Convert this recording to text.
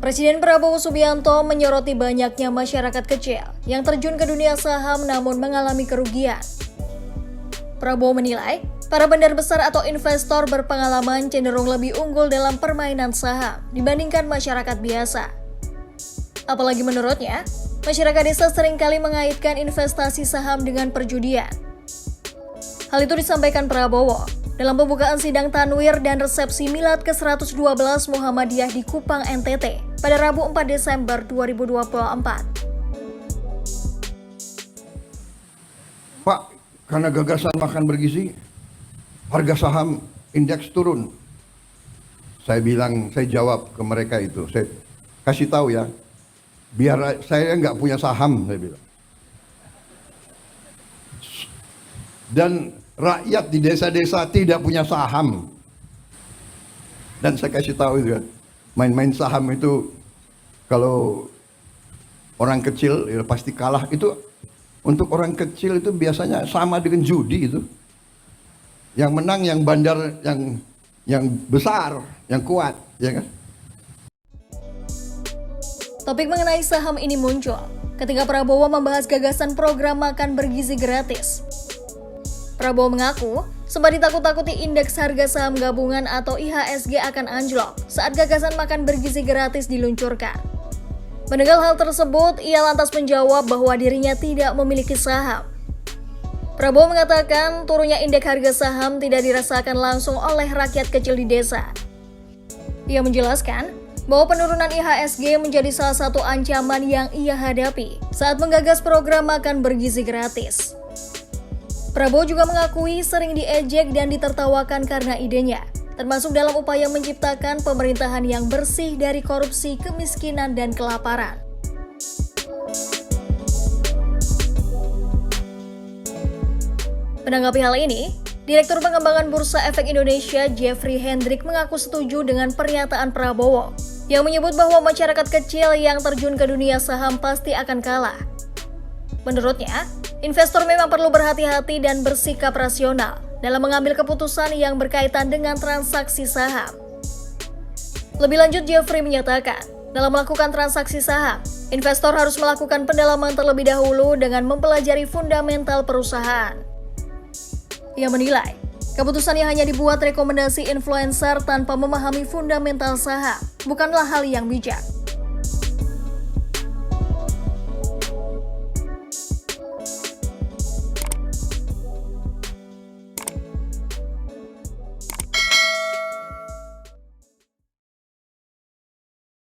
Presiden Prabowo Subianto menyoroti banyaknya masyarakat kecil yang terjun ke dunia saham namun mengalami kerugian. Prabowo menilai, para bandar besar atau investor berpengalaman cenderung lebih unggul dalam permainan saham dibandingkan masyarakat biasa. Apalagi menurutnya, masyarakat desa seringkali mengaitkan investasi saham dengan perjudian. Hal itu disampaikan Prabowo dalam pembukaan sidang tanwir dan resepsi milad ke-112 Muhammadiyah di Kupang, NTT pada Rabu 4 Desember 2024. Pak, karena gagasan makan bergizi, harga saham indeks turun. Saya jawab ke mereka itu, saya kasih tahu ya, biar saya nggak punya saham, saya bilang. Dan rakyat di desa-desa tidak punya saham. Dan saya kasih tahu itu kan, main-main saham itu kalau orang kecil ya pasti kalah. Itu untuk orang kecil itu biasanya sama dengan judi itu. Yang menang yang bandar, yang besar, yang kuat, ya kan? Topik mengenai saham ini muncul ketika Prabowo membahas gagasan program makan bergizi gratis. Prabowo mengaku sempat ditakut-takuti indeks harga saham gabungan atau IHSG akan anjlok saat gagasan makan bergizi gratis diluncurkan. Mendengar hal tersebut, ia lantas menjawab bahwa dirinya tidak memiliki saham. Prabowo mengatakan turunnya indeks harga saham tidak dirasakan langsung oleh rakyat kecil di desa. Ia menjelaskan bahwa penurunan IHSG menjadi salah satu ancaman yang ia hadapi saat menggagas program makan bergizi gratis. Prabowo juga mengakui sering diejek dan ditertawakan karena idenya, termasuk dalam upaya menciptakan pemerintahan yang bersih dari korupsi, kemiskinan, dan kelaparan. Menanggapi hal ini, Direktur Pengembangan Bursa Efek Indonesia Jeffrey Hendrik mengaku setuju dengan pernyataan Prabowo yang menyebut bahwa masyarakat kecil yang terjun ke dunia saham pasti akan kalah. Menurutnya, investor memang perlu berhati-hati dan bersikap rasional dalam mengambil keputusan yang berkaitan dengan transaksi saham. Lebih lanjut, Jeffrey menyatakan, dalam melakukan transaksi saham, investor harus melakukan pendalaman terlebih dahulu dengan mempelajari fundamental perusahaan. Ia menilai, keputusan yang hanya dibuat rekomendasi influencer tanpa memahami fundamental saham bukanlah hal yang bijak.